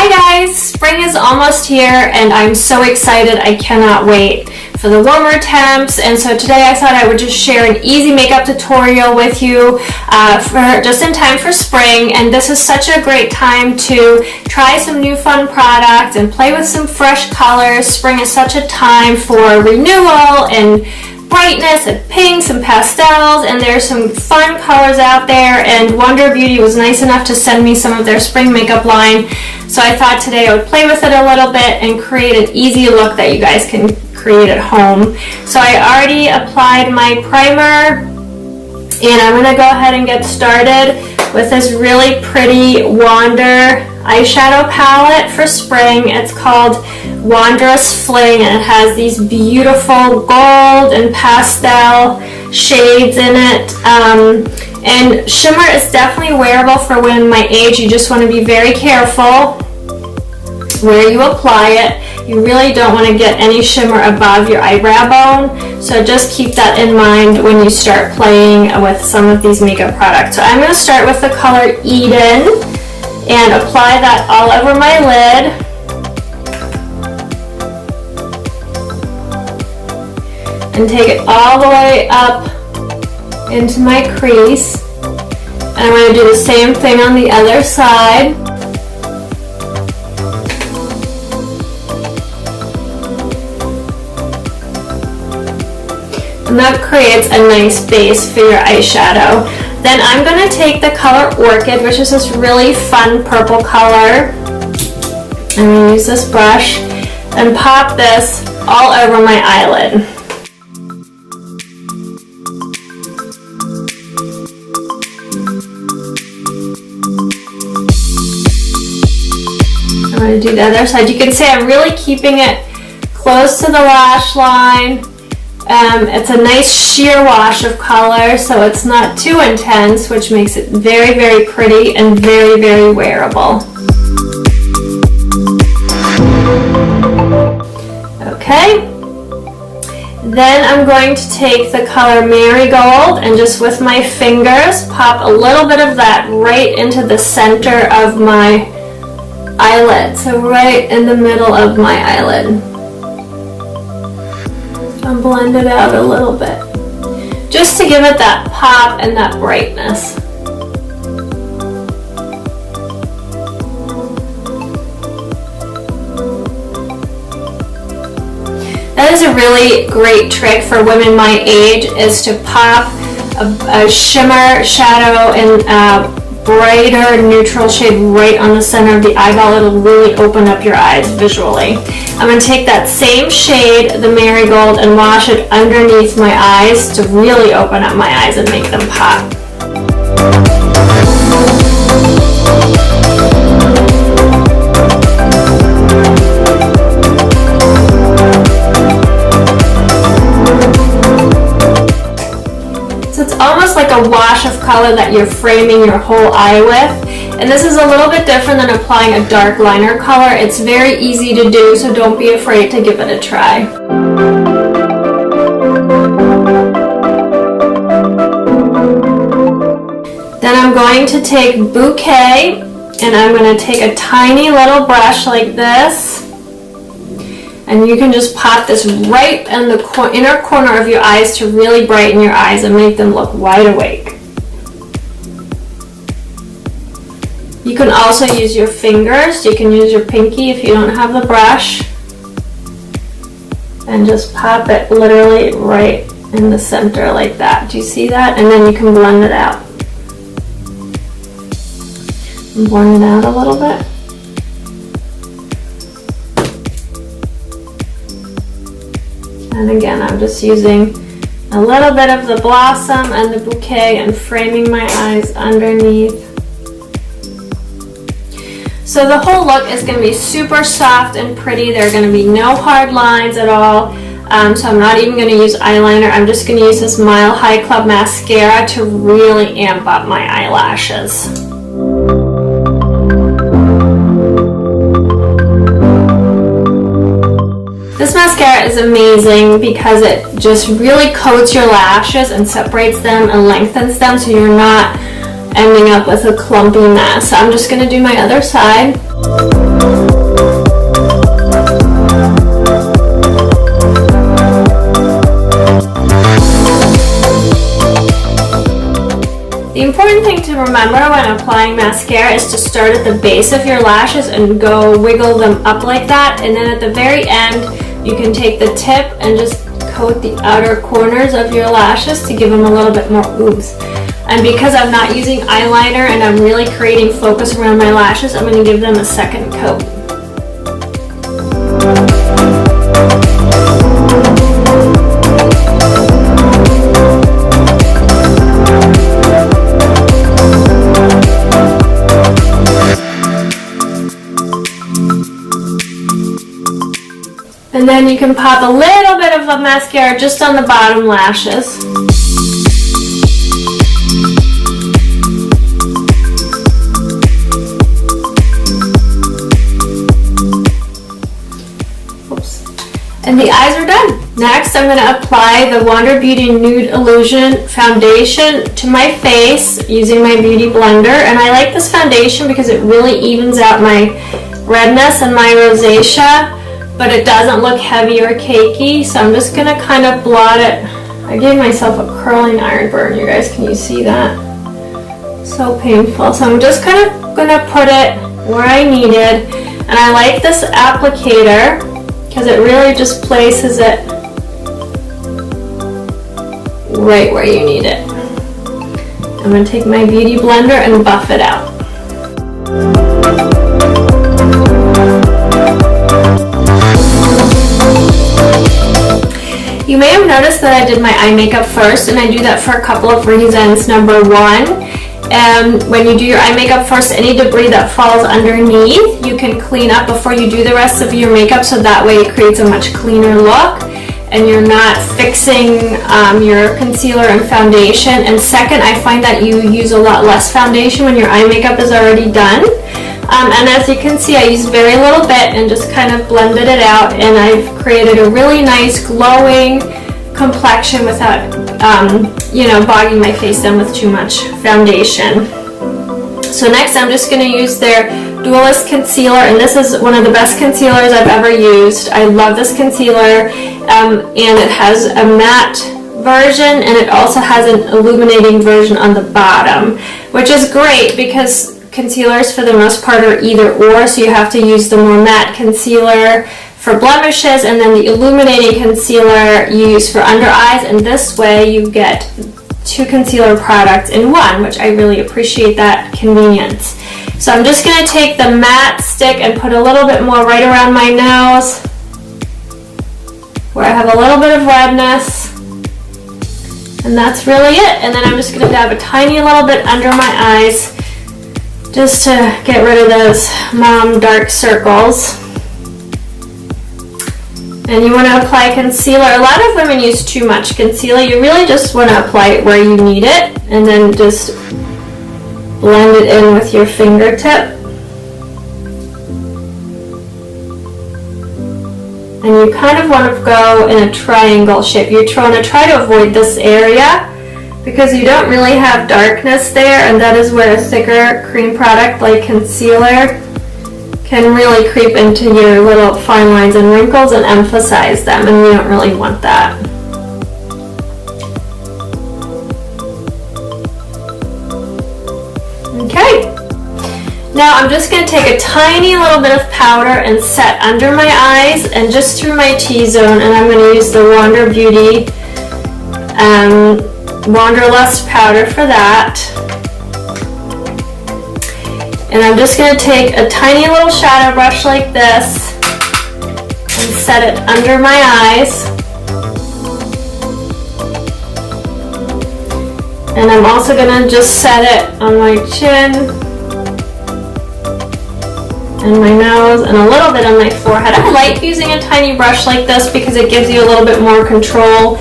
Hi guys, spring is almost here and I'm so excited. I cannot wait for the warmer temps, and so today I thought I would just share an easy makeup tutorial with you for just in time for spring. And this is such a great time to try some new fun products and play with some fresh colors. Spring is such a time for renewal and brightness and pinks and pastels, and there's some fun colors out there, and Wonder Beauty was nice enough to send me some of their spring makeup line, so I thought today I would play with it a little bit and create an easy look that you guys can create at home. So I already applied my primer, and I'm going to go ahead and get started with this really pretty Wander eyeshadow palette for spring. It's called Wondrous Fling, and it has these beautiful gold and pastel shades in it. And shimmer is definitely wearable for women my age. You just want to be very careful where you apply it. You really don't want to get any shimmer above your eyebrow bone, so just keep that in mind when you start playing with some of these makeup products. So I'm going to start with the color Eden and apply that all over my lid. And take it all the way up into my crease. And I'm going to do the same thing on the other side. And that creates a nice base for your eyeshadow. Then I'm going to take the color Orchid, which is this really fun purple color. I'm going to use this brush and pop this all over my eyelid. I'm going to do the other side. You can see I'm really keeping it close to the lash line. It's a nice sheer wash of color, so it's not too intense, which makes it very, very pretty and very, very wearable. Okay. Then I'm going to take the color Marigold and just with my fingers pop a little bit of that right into the center of my eyelid, so right in the middle of my eyelid. And blend it out a little bit, just to give it that pop and that brightness. That is a really great trick for women my age, is to pop a shimmer shadow in brighter neutral shade right on the center of the eyeball. It'll really open up your eyes visually. I'm going to take that same shade, the Marigold, and wash it underneath my eyes to really open up my eyes and make them pop. So it's almost like a wash of color that you're framing your whole eye with. And this is a little bit different than applying a dark liner color. It's very easy to do, so don't be afraid to give it a try. Then I'm going to take Bouquet, and I'm going to take a tiny little brush like this. And you can just pop this right in the inner corner of your eyes to really brighten your eyes and make them look wide awake. You can also use your fingers. You can use your pinky if you don't have the brush. And just pop it literally right in the center like that. Do you see that? And then you can blend it out. And blend it out a little bit. And again, I'm just using a little bit of the blossom and the bouquet and framing my eyes underneath. So the whole look is going to be super soft and pretty. There are going to be no hard lines at all. So I'm not even going to use eyeliner. I'm just going to use this Mile High Club mascara to really amp up my eyelashes. This mascara is amazing because it just really coats your lashes and separates them and lengthens them, so you're not ending up with a clumpy mess. So I'm just going to do my other side. important thing to remember when applying mascara is to start at the base of your lashes and go wiggle them up like that, and then at the very end you can take the tip and just coat the outer corners of your lashes to give them a little bit more oomph. And because I'm not using eyeliner and I'm really creating focus around my lashes, I'm going to give them a second coat. And then you can pop a little bit of a mascara just on the bottom lashes. And the eyes are done. Next, I'm going to apply the Wander Beauty Nude Illusion Foundation to my face using my Beauty Blender. And I like this foundation because it really evens out my redness and my rosacea, but it doesn't look heavy or cakey. So I'm just going to kind of blot it. I gave myself a curling iron burn, you guys. Can you see that? So painful. So I'm just kind of going to put it where I need it. And I like this applicator because it really just places it right where you need it. I'm going to take my Beauty Blender and buff it out. You may have noticed that I did my eye makeup first, and I do that for a couple of reasons. Number one, when you do your eye makeup first, any debris that falls underneath, you can clean up before you do the rest of your makeup, so that way it creates a much cleaner look and you're not fixing your concealer and foundation. And second, I find that you use a lot less foundation when your eye makeup is already done. And as you can see, I used very little bit and just kind of blended it out, and I've created a really nice glowing complexion without bogging my face down with too much foundation. So next I'm just going to use their Dualist Concealer, and this is one of the best concealers I've ever used. I love this concealer, and it has a matte version, and it also has an illuminating version on the bottom, which is great because concealers for the most part are either or, so you have to use the more matte concealer for blemishes and then the illuminating concealer you use for under eyes, and this way you get two concealer products in one, which I really appreciate that convenience. So I'm just going to take the matte stick and put a little bit more right around my nose where I have a little bit of redness, and that's really it. And then I'm just going to dab a tiny little bit under my eyes just to get rid of those mom dark circles. And you want to apply concealer. A lot of women use too much concealer. You really just want to apply it where you need it and then just blend it in with your fingertip. And you kind of want to go in a triangle shape. You want to try to avoid this area because you don't really have darkness there, and that is where a thicker cream product like concealer can really creep into your little fine lines and wrinkles and emphasize them, and we don't really want that. Okay, now I'm just going to take a tiny little bit of powder and set under my eyes and just through my T-zone, and I'm going to use the Wander Beauty Wanderlust powder for that. And I'm just going to take a tiny little shadow brush like this and set it under my eyes. And I'm also going to just set it on my chin and my nose and a little bit on my forehead. I like using a tiny brush like this because it gives you a little bit more control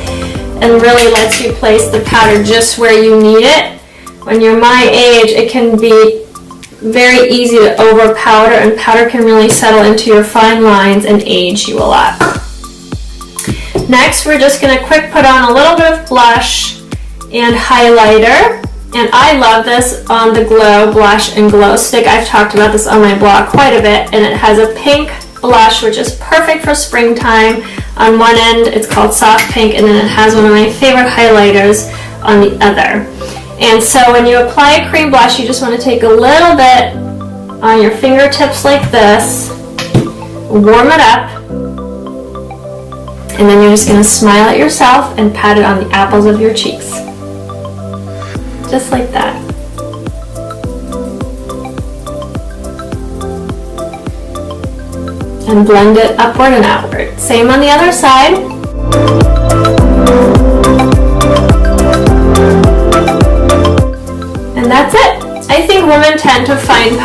and really lets you place the powder just where you need it. When you're my age, it can be very easy to over powder, and powder can really settle into your fine lines and age you a lot. Next, we're just going to quick put on a little bit of blush and highlighter, and I love this on the Glow Blush and Glow Stick. I've talked about this on my blog quite a bit, and it has a pink blush which is perfect for springtime. On one end it's called Soft Pink, and then it has one of my favorite highlighters on the other. And so when you apply a cream blush, you just want to take a little bit on your fingertips like this, warm it up, and then you're just going to smile at yourself and pat it on the apples of your cheeks. Just like that. And blend it upward and outward. Same on the other side. And that's it. I think women tend to find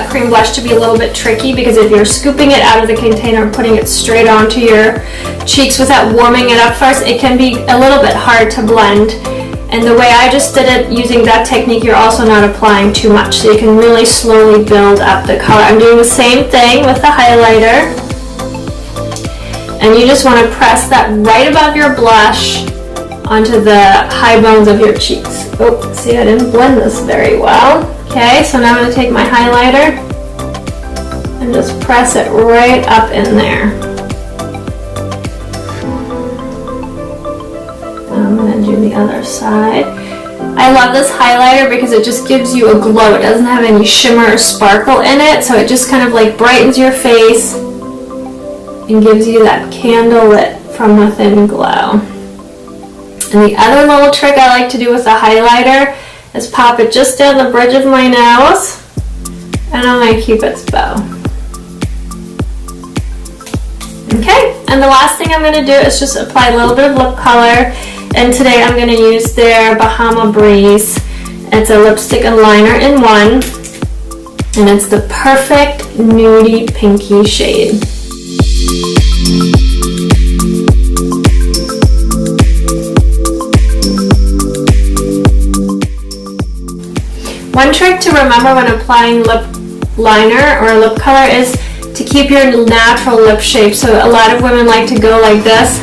cream blush to be a little bit tricky because if you're scooping it out of the container and putting it straight onto your cheeks without warming it up first, it can be a little bit hard to blend. And the way I just did it, using that technique, you're also not applying too much, so you can really slowly build up the color. I'm doing the same thing with the highlighter. And you just want to press that right above your blush onto the high bones of your cheeks. Oh, see, I didn't blend this very well. Okay, so now I'm going to take my highlighter and just press it right up in there. I'm going to do the other side. I love this highlighter because it just gives you a glow. It doesn't have any shimmer or sparkle in it, so it just kind of like brightens your face and gives you that candlelit from within glow. And the other little trick I like to do with the highlighter is pop it just down the bridge of my nose and on my Cupid's bow. Okay, and the last thing I'm going to do is just apply a little bit of lip color. And today I'm going to use their Bahama Breeze. It's a lipstick and liner in one. And it's the perfect nudie pinky shade. One trick to remember when applying lip liner or lip color is to keep your natural lip shape. So a lot of women like to go like this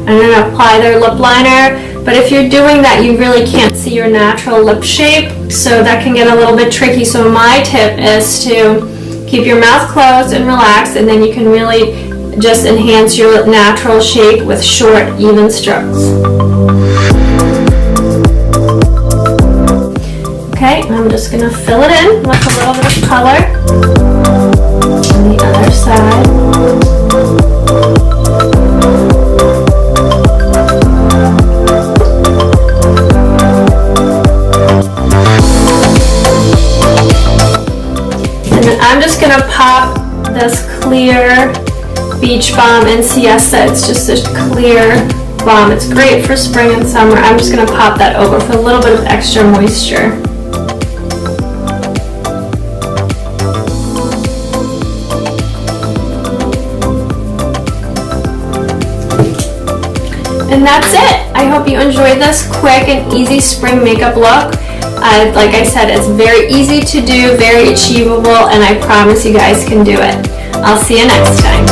and then apply their lip liner, but if you're doing that, you really can't see your natural lip shape, so that can get a little bit tricky. So my tip is to keep your mouth closed and relaxed, and then you can really just enhance your natural shape with short, even strokes. Okay, I'm just going to fill it in with a little bit of color on the other side. And then I'm just going to pop this clear Beach Balm in Siesta. It's just a clear balm. It's great for spring and summer. I'm just going to pop that over for a little bit of extra moisture. And that's it. I hope you enjoyed this quick and easy spring makeup look. Like I said, it's very easy to do, very achievable, and I promise you guys can do it. I'll see you next time.